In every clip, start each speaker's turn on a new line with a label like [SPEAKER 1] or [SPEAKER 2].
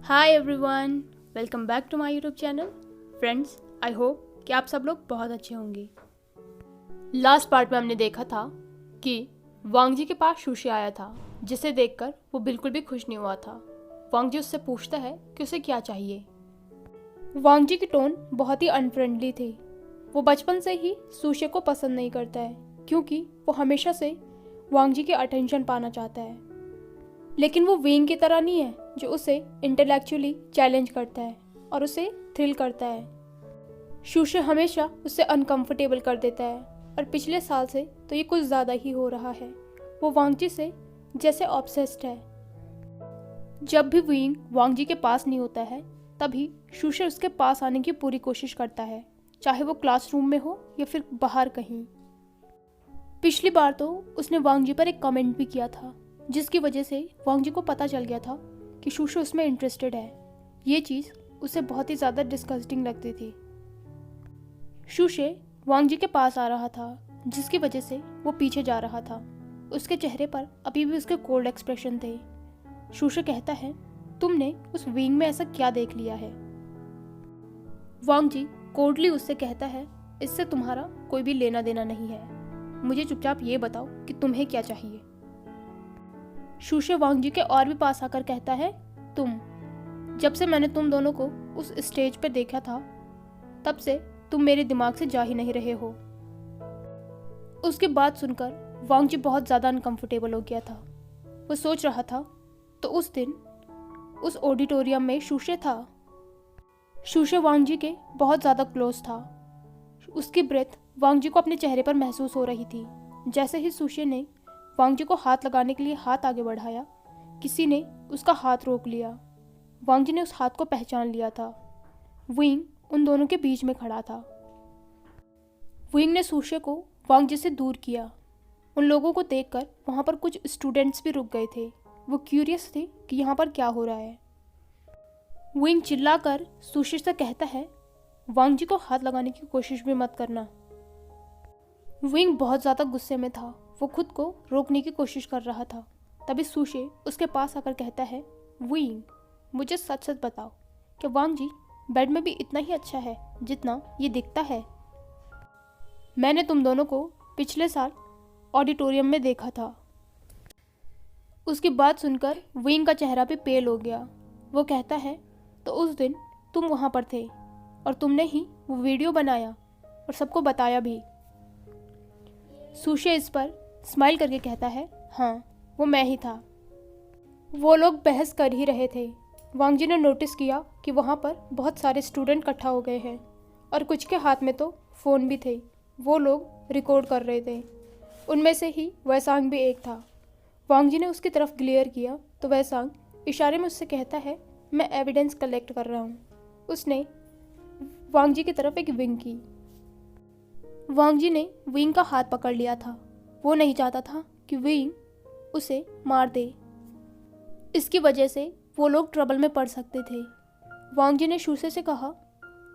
[SPEAKER 1] Hi everyone, welcome back to my YouTube channel. Friends, I hope कि आप सब लोग बहुत अच्छे होंगे। लास्ट पार्ट में हमने देखा था कि वांग जी के पास सुशी आया था, जिसे देखकर वो बिल्कुल भी खुश नहीं हुआ था। वांग जी उससे पूछता है कि उसे क्या चाहिए। वांग जी की टोन बहुत ही अनफ्रेंडली थी। वो बचपन से ही सुशी को पसंद नहीं करता है, क्योंकि वो हमेशा से वांग जी की अटेंशन पाना चाहता है। लेकिन वो विंग की तरह नहीं है जो उसे इंटेलेक्चुअली चैलेंज करता है और उसे थ्रिल करता है। सुशी हमेशा उसे अनकंफर्टेबल कर देता है, और पिछले साल से तो ये कुछ ज़्यादा ही हो रहा है। वो वांग जी से जैसे ऑब्सेस्ड है। जब भी विंग वांग जी के पास नहीं होता है, तभी सुशी उसके पास आने की पूरी कोशिश करता है, चाहे वो क्लासरूम में हो या फिर बाहर कहीं। पिछली बार तो उसने वांग जी पर एक कमेंट भी किया था, जिसकी वजह से वांग जी को पता चल गया था कि सुशी उसमें इंटरेस्टेड है। ये चीज़ उसे बहुत ही ज़्यादा डिस्गस्टिंग लगती थी। सुशी वांग जी के पास आ रहा था, जिसकी वजह से वो पीछे जा रहा था। उसके चेहरे पर अभी भी उसके कोल्ड एक्सप्रेशन थे। सुशी कहता है, तुमने उस विंग में ऐसा क्या देख लिया है? वांग जी कोल्डली उससे कहता है, इससे तुम्हारा कोई भी लेना देना नहीं है। मुझे चुपचाप ये बताओ कि तुम्हें क्या चाहिए। सुशी वांग जी के और भी पास आकर कहता है, जब से मैंने तुम दोनों को उस स्टेज पर देखा था, तब से तुम मेरे दिमाग से जा ही नहीं रहे हो। उसकी बात सुनकर वांग जी बहुत ज़्यादा अनकंफर्टेबल हो गया था। वो सोच रहा था, तो उस दिन उस ऑडिटोरियम में सुशी था। सुशी वांग जी के बहुत ज़्यादा क्लोज था। उसकी ब्रेथ वांग जी को अपने चेहरे पर महसूस हो रही थी। जैसे ही सुशी ने वांग जी को हाथ लगाने के लिए हाथ आगे बढ़ाया, किसी ने उसका हाथ रोक लिया। वांग जी ने उस हाथ को पहचान लिया था। विंग उन दोनों के बीच में खड़ा था। विंग ने सुशी को वांग जी से दूर किया। उन लोगों को देखकर वहाँ पर कुछ स्टूडेंट्स भी रुक गए थे। वो क्यूरियस थे कि यहाँ पर क्या हो रहा है। विंग चिल्लाकर सुशी से कहता है, वांग जी को हाथ लगाने की कोशिश भी मत करना। विंग बहुत ज़्यादा गुस्से में था। वो खुद को रोकने की कोशिश कर रहा था। तभी सुशी उसके पास आकर कहता है, विंग, मुझे सच सच बताओ कि वांग जी बेड में भी इतना ही अच्छा है जितना ये दिखता है? मैंने तुम दोनों को पिछले साल ऑडिटोरियम में देखा था। उसकी बात सुनकर विंग का चेहरा भी पेल हो गया। वो कहता है, तो उस दिन तुम वहाँ पर थे और तुमने ही वो वीडियो बनाया और सबको बताया भी। सुशी इस पर स्माइल करके कहता है, हाँ, वो मैं ही था। वो लोग बहस कर ही रहे थे। वांग जी ने नोटिस किया कि वहाँ पर बहुत सारे स्टूडेंट इकट्ठा हो गए हैं और कुछ के हाथ में तो फ़ोन भी थे। वो लोग रिकॉर्ड कर रहे थे। उनमें से ही वैसांग भी एक था। वांग जी ने उसकी तरफ ग्लेयर किया तो वैसांग इशारे में उससे कहता है, मैं एविडेंस कलेक्ट कर रहा हूँ। उसने वांग जी की तरफ एक विंग की। वांग जी ने विंग का हाथ पकड़ लिया था। वो नहीं चाहता था कि विंग उसे मार दे। इसकी वजह से वो लोग ट्रबल में पड़ सकते थे। वांग जी ने सुशी से कहा,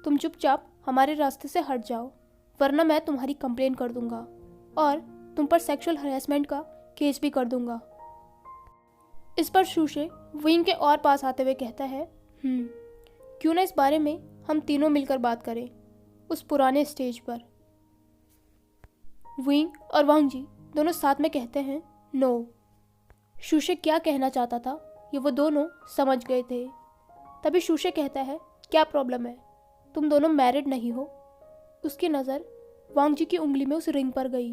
[SPEAKER 1] तुम चुपचाप हमारे रास्ते से हट जाओ, वरना मैं तुम्हारी कंप्लेन कर दूंगा और तुम पर सेक्सुअल हरेसमेंट का केस भी कर दूंगा। इस पर सुशी विंग के और पास आते हुए कहता है, क्यों ना इस बारे में हम तीनों मिलकर बात करें, उस पुराने स्टेज पर। विंग और वांग जी दोनों साथ में कहते हैं, नो। सुशी क्या कहना चाहता था ये वो दोनों समझ गए थे। तभी सुशी कहता है, क्या प्रॉब्लम है? तुम दोनों मैरिड नहीं हो? उसकी नज़र वांग जी की उंगली में उस रिंग पर गई।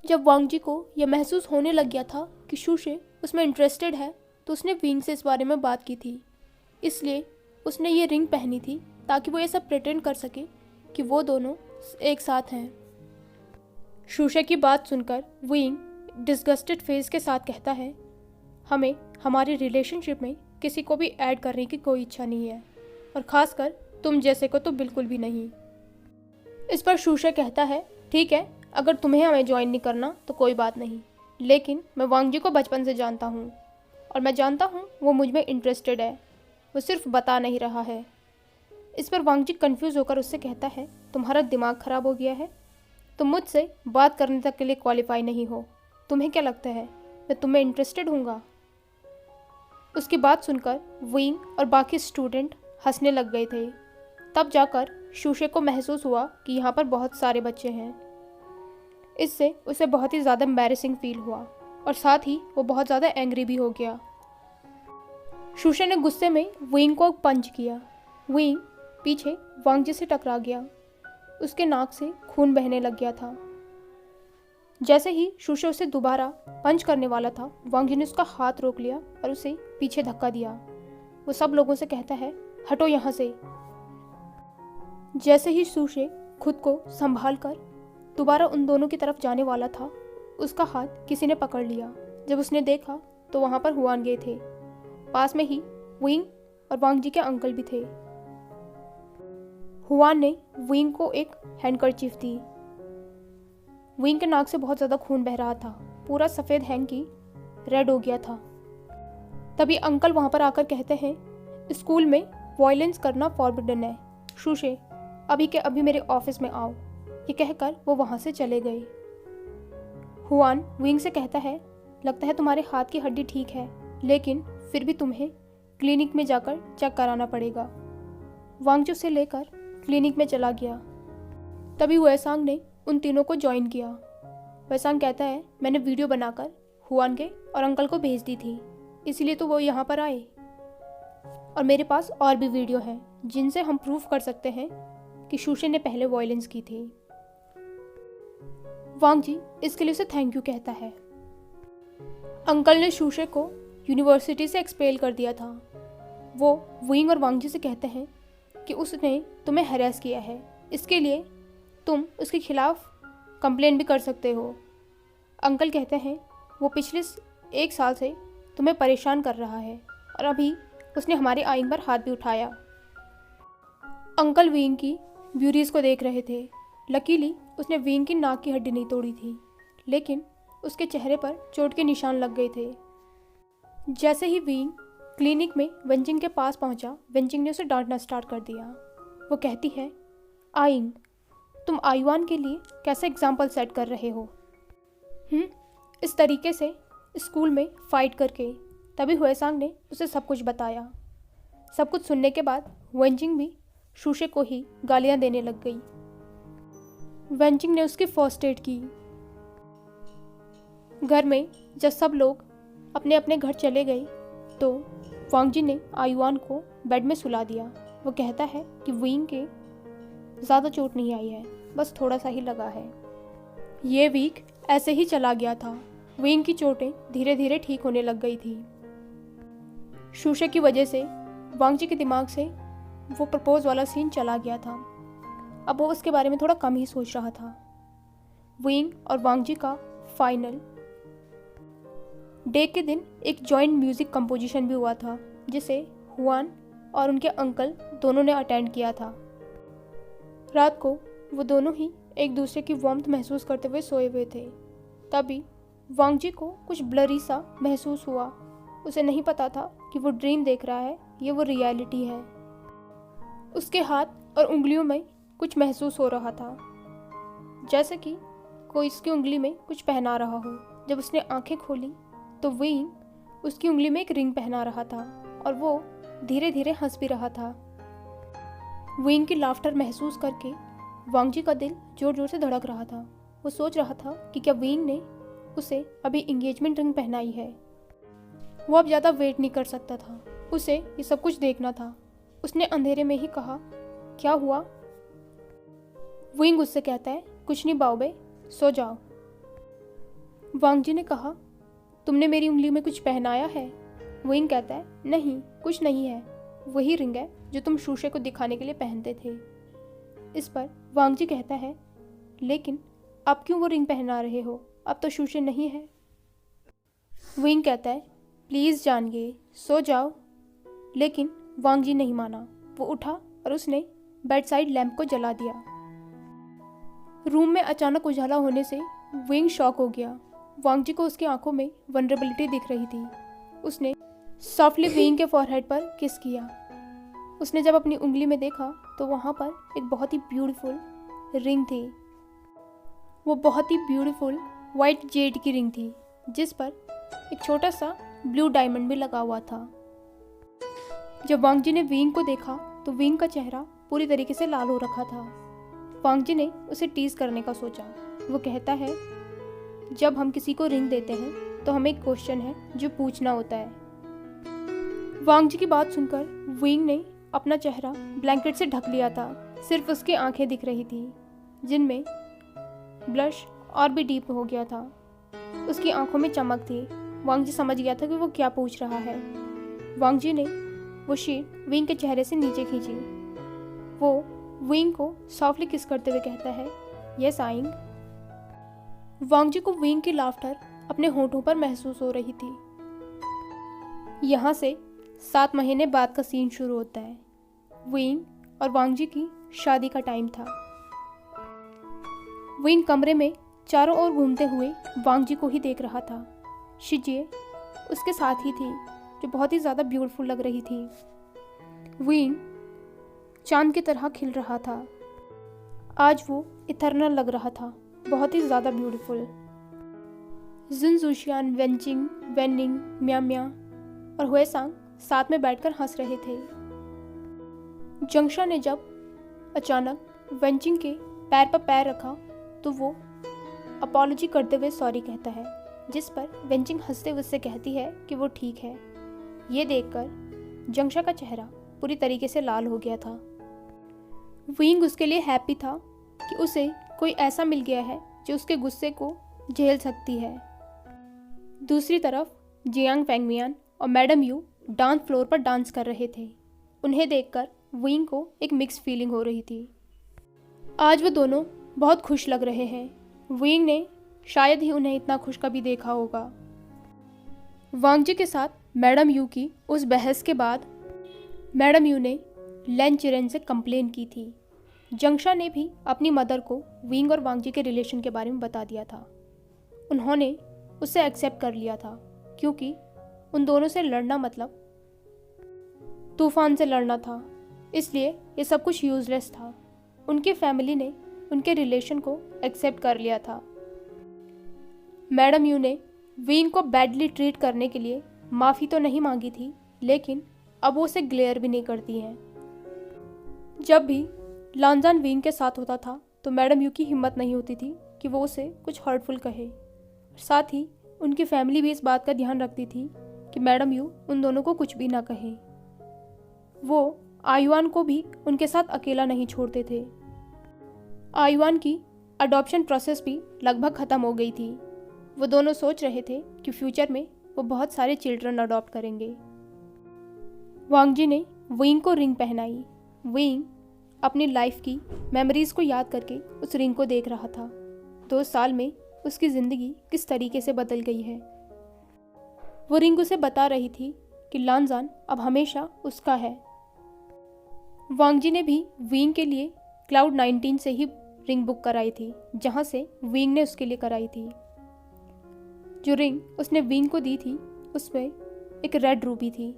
[SPEAKER 1] जब वांग जी को यह महसूस होने लग गया था कि सुशी उसमें इंटरेस्टेड है, तो उसने विंग से इस बारे में बात की थी। इसलिए उसने ये रिंग पहनी थी ताकि वो ये सब प्रिटेंड कर सके कि वो दोनों एक साथ हैं। सुशी की बात सुनकर विंग डिस्गस्टेड फेस के साथ कहता है, हमें हमारी रिलेशनशिप में किसी को भी ऐड करने की कोई इच्छा नहीं है, और ख़ासकर तुम जैसे को तो बिल्कुल भी नहीं। इस पर सुशी कहता है, ठीक है, अगर तुम्हें हमें ज्वाइन नहीं करना तो कोई बात नहीं, लेकिन मैं वांग जी को बचपन से जानता हूँ और मैं जानता हूँ वो मुझ में इंटरेस्टेड है, वो सिर्फ बता नहीं रहा है। इस पर वांग जी कन्फ्यूज़ होकर उससे कहता है, तुम्हारा दिमाग ख़राब हो गया है? तुम मुझसे बात करने तक के लिए क्वालिफाई नहीं हो। तुम्हें क्या लगता है मैं तुम्हें इंटरेस्टेड हूँगा? उसकी बात सुनकर विंग और बाकी स्टूडेंट हंसने लग गए थे। तब जाकर शूशे को महसूस हुआ कि यहाँ पर बहुत सारे बच्चे हैं। इससे उसे बहुत ही ज़्यादा एम्बैरेसिंग फील हुआ और साथ ही वो बहुत ज़्यादा एंग्री भी हो गया। शूशे ने गुस्से में विंग को पंच किया। विंग पीछे वांगजी से टकरा गया। उसके नाक से खून बहने लग गया था। जैसे ही शूशे उसे दोबारा पंच करने वाला था, वांगजी ने उसका हाथ रोक लिया और उसे पीछे धक्का दिया। वो सब लोगों से कहता है, हटो यहाँ से। जैसे ही शूशे खुद को संभाल कर दोबारा उन दोनों की तरफ जाने वाला था, उसका हाथ किसी ने पकड़ लिया। जब उसने देखा तो वहाँ पर हुआन गए थे। पास में ही विंग और वांगजी के अंकल भी थे। हुआन ने विंग को एक हैंडकरचीफ दी। विंग के नाक से बहुत ज़्यादा खून बह रहा था। पूरा सफ़ेद हैंकी रेड हो गया था। तभी अंकल वहाँ पर आकर कहते हैं, स्कूल में वायलेंस करना फॉरबिडन है। शूशे, अभी के अभी मेरे ऑफिस में आओ। ये कहकर वो वहाँ से चले गए। हुआन विंग से कहता है, लगता है तुम्हारे हाथ की हड्डी ठीक है, लेकिन फिर भी तुम्हें क्लिनिक में जाकर चेक कराना पड़ेगा। वांगजू से लेकर क्लिनिक में चला गया। तभी वेसांग ने उन तीनों को ज्वाइन किया। वेसांग कहता है, मैंने वीडियो बनाकर हुआन के और अंकल को भेज दी थी, इसलिए तो वो यहाँ पर आए। और मेरे पास और भी वीडियो हैं जिनसे हम प्रूफ कर सकते हैं कि शूशे ने पहले वायलेंस की थी। वांगजी इसके लिए उसे थैंक यू कहता है। अंकल ने शूशे को यूनिवर्सिटी से एक्सपेल कर दिया था। वो विंग और वांगजी से कहते हैं कि उसने तुम्हें हैरेस किया है, इसके लिए तुम उसके खिलाफ कंप्लेन भी कर सकते हो। अंकल कहते हैं, वो पिछले 1 साल से तुम्हें परेशान कर रहा है और अभी उसने हमारे आइन पर हाथ भी उठाया। अंकल विंग की ब्यूरीज को देख रहे थे। लकीली उसने विंग की नाक की हड्डी नहीं तोड़ी थी, लेकिन उसके चेहरे पर चोट के निशान लग गए थे। जैसे ही विंग क्लिनिक में वेंजिंग के पास पहुंचा, वेंजिंग ने उसे डांटना स्टार्ट कर दिया। वो कहती है, आइंग, तुम आयुआन के लिए कैसे एग्जाम्पल सेट कर रहे हो? इस तरीके से स्कूल में फाइट करके। तभी हुएसांग ने उसे सब कुछ बताया। सब कुछ सुनने के बाद वेंजिंग भी शूशे को ही गालियां देने लग गई। वेंजिंग ने उसकी फर्स्ट एड की। घर में जब सब लोग अपने अपने घर चले गए तो वांगजी ने आयुआन को बेड में सुला दिया। वो कहता है कि विंग के ज़्यादा चोट नहीं आई है, बस थोड़ा सा ही लगा है। ये वीक ऐसे ही चला गया था। विंग की चोटें धीरे धीरे ठीक होने लग गई थी। शूशे की वजह से वांगजी के दिमाग से वो प्रपोज वाला सीन चला गया था। अब वो उसके बारे में थोड़ा कम ही सोच रहा था। विंग और वांगजी का फाइनल डे के दिन एक जॉइंट म्यूजिक कंपोजिशन भी हुआ था, जिसे हुआन और उनके अंकल दोनों ने अटेंड किया था। रात को वो दोनों ही एक दूसरे की वार्मथ महसूस करते हुए सोए हुए थे। तभी वांगजी को कुछ ब्लरी सा महसूस हुआ। उसे नहीं पता था कि वो ड्रीम देख रहा है या वो रियलिटी है। उसके हाथ और उंगलियों में कुछ महसूस हो रहा था, जैसे कि कोई इसकी उंगली में कुछ पहना रहा हो। जब उसने आंखें खोली तो विंग उसकी उंगली में एक रिंग पहना रहा था और वो धीरे धीरे हंस भी रहा था। विंग की लाफ्टर महसूस करके वांगजी का दिल जोर जोर से धड़क रहा था। वो सोच रहा था कि क्या विंग ने उसे अभी एंगेजमेंट रिंग पहनाई है। वो अब ज़्यादा वेट नहीं कर सकता था, उसे ये सब कुछ देखना था। उसने अंधेरे में ही कहा, क्या हुआ? विंग उससे कहता है, कुछ नहीं बाओबे, सो जाओ। वांगजी ने कहा, तुमने मेरी उंगली में कुछ पहनाया है? विंग कहता है, नहीं, कुछ नहीं है, वही रिंग है जो तुम शूशे को दिखाने के लिए पहनते थे। इस पर वांगजी कहता है, लेकिन अब क्यों वो रिंग पहना रहे हो? अब तो शूशे नहीं है। विंग कहता है, प्लीज़ जानिए, सो जाओ। लेकिन वांगजी नहीं माना। वो उठा और उसने बेड साइड लैंप को जला दिया। रूम में अचानक उजाला होने से विंग शॉक हो गया। वांगजी को उसकी आंखों में वनरेबिलिटी दिख रही थी। उसने सॉफ्टली विंग के फॉरहेड पर किस किया। उसने जब अपनी उंगली में देखा तो वहाँ पर एक बहुत ही ब्यूटीफुल रिंग थी। वो बहुत ही ब्यूटीफुल वाइट जेड की रिंग थी, जिस पर एक छोटा सा ब्लू डायमंड भी लगा हुआ था। जब वांग जी ने विंग को देखा तो विंग का चेहरा पूरी तरीके से लाल हो रखा था। वांग जी ने उसे टीज करने का सोचा। वो कहता है, जब हम किसी को रिंग देते हैं तो हमें एक क्वेश्चन है जो पूछना होता है। वांग जी की बात सुनकर विंग ने अपना चेहरा ब्लैंकेट से ढक लिया था। सिर्फ उसकी आंखें दिख रही थी जिनमें ब्लश और भी डीप हो गया था। उसकी आंखों में चमक थी। वांग जी समझ गया था कि वो क्या पूछ रहा है। वांग जी ने वो शीट विंग के चेहरे से नीचे खींची। वो विंग को सॉफ्टली किस करते हुए कहता है, यस आइंग। वांग जी को विंग की लाफ्टर अपने होठों पर महसूस हो रही थी। यहाँ से 7 महीने बाद का सीन शुरू होता है। विंग और वांग जी की शादी का टाइम था। विंग कमरे में चारों ओर घूमते हुए वांग जी को ही देख रहा था। शिजिए उसके साथ ही थी जो बहुत ही ज़्यादा ब्यूटीफुल लग रही थी। विंग चांद की तरह खिल रहा था। आज वो इथर्नल लग रहा था, बहुत ही ज़्यादा ब्यूटीफुल। जिन जुशियान, वेंचिंग, वेनिंग, म्या और हुएसांग साथ में बैठकर हंस रहे थे। जंगशा ने जब अचानक वेंचिंग के पैर पर पैर रखा तो वो अपॉलॉजी करते हुए सॉरी कहता है, जिस पर वेंचिंग हंसते हुए उससे कहती है कि वो ठीक है। ये देखकर जंगशा का चेहरा पूरी तरीके से लाल हो गया था। विंग उसके लिए हैप्पी था कि उसे कोई ऐसा मिल गया है जो उसके गुस्से को झेल सकती है। दूसरी तरफ जियांग फैंगमियान और मैडम यू डांस फ्लोर पर डांस कर रहे थे। उन्हें देखकर विंग को एक मिक्स फीलिंग हो रही थी। आज वो दोनों बहुत खुश लग रहे हैं। विंग ने शायद ही उन्हें इतना खुश कभी देखा होगा। वांग जी के साथ मैडम यू की उस बहस के बाद मैडम यू ने लैन चिरेन से कंप्लेन की थी। जंगशा ने भी अपनी मदर को विंग और वांग जी के रिलेशन के बारे में बता दिया था। उन्होंने उसे एक्सेप्ट कर लिया था क्योंकि उन दोनों से लड़ना मतलब तूफान से लड़ना था, इसलिए ये सब कुछ यूजलेस था। उनकी फैमिली ने उनके रिलेशन को एक्सेप्ट कर लिया था। मैडम यू ने विंग को बैडली ट्रीट करने के लिए माफ़ी तो नहीं मांगी थी, लेकिन अब वो उसे ग्लेयर भी नहीं करती हैं। जब भी लांजान विंग के साथ होता था तो मैडम यू की हिम्मत नहीं होती थी कि वो उसे कुछ हर्टफुल कहे। साथ ही उनकी फैमिली भी इस बात का ध्यान रखती थी कि मैडम यू उन दोनों को कुछ भी ना कहे। वो आयुआन को भी उनके साथ अकेला नहीं छोड़ते थे। आयुआन की अडॉप्शन प्रोसेस भी लगभग ख़त्म हो गई थी। वो दोनों सोच रहे थे कि फ्यूचर में वो बहुत सारे चिल्ड्रन अडॉप्ट करेंगे। वांग जी ने विंग को रिंग पहनाई। विंग अपनी लाइफ की मेमोरीज को याद करके उस रिंग को देख रहा था। 2 साल में उसकी ज़िंदगी किस तरीके से बदल गई है। वो रिंग उसे बता रही थी कि लांजान अब हमेशा उसका है। वांग जी ने भी विंग के लिए क्लाउड 19 से ही रिंग बुक कराई थी, जहाँ से विंग ने उसके लिए कराई थी। जो रिंग उसने विंग को दी थी उसमें एक रेड रूबी थी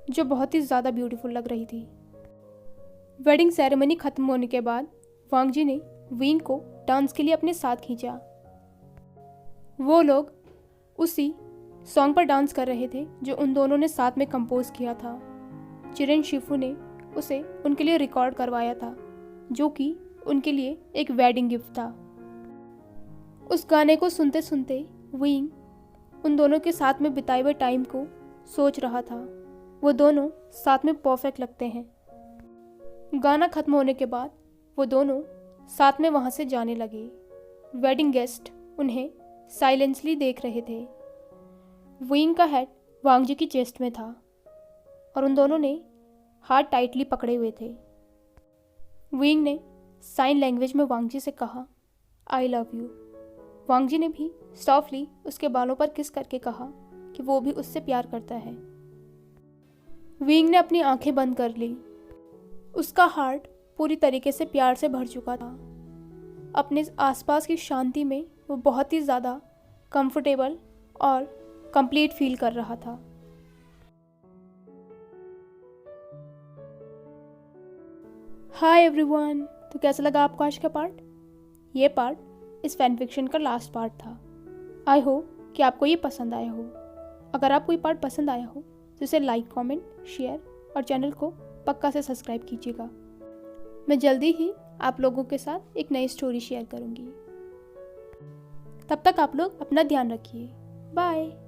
[SPEAKER 1] जो बहुत ही ज़्यादा ब्यूटीफुल लग रही थी। वेडिंग सेरेमनी ख़त्म होने के बाद वांग जी ने विंग को डांस के लिए अपने साथ खींचा। वो लोग उसी सॉन्ग पर डांस कर रहे थे जो उन दोनों ने साथ में कंपोज किया था। चिरेन शिफू ने उसे उनके लिए रिकॉर्ड करवाया था, जो कि उनके लिए एक वेडिंग गिफ्ट था। उस गाने को सुनते सुनते विंग उन दोनों के साथ में बिताए हुए टाइम को सोच रहा था। वो दोनों साथ में परफेक्ट लगते हैं। गाना खत्म होने के बाद वो दोनों साथ में वहाँ से जाने लगे। वेडिंग गेस्ट उन्हें साइलेंसली देख रहे थे। विंग का हेड वांग जी की चेस्ट में था और उन दोनों ने हाथ टाइटली पकड़े हुए थे। विंग ने साइन लैंग्वेज में वांग जी से कहा, आई लव यू। वांग जी ने भी सॉफ्टली उसके बालों पर किस करके कहा कि वो भी उससे प्यार करता है। विंग ने अपनी आंखें बंद कर ली। उसका हार्ट पूरी तरीके से प्यार से भर चुका था। अपने आसपास की शांति में वो बहुत ही ज़्यादा कंफर्टेबल और कंप्लीट फील कर रहा था। हाय एवरीवन, तो कैसा लगा आपको आज का पार्ट? ये पार्ट इस फैन फिक्शन का लास्ट पार्ट था। आई होप कि आपको ये पसंद आया हो। अगर आपको ये पार्ट पसंद आया हो तो इसे लाइक, कमेंट, शेयर और चैनल को पक्का से सब्सक्राइब कीजिएगा। मैं जल्दी ही आप लोगों के साथ एक नई स्टोरी शेयर करूँगी। तब तक आप लोग अपना ध्यान रखिए। बाय।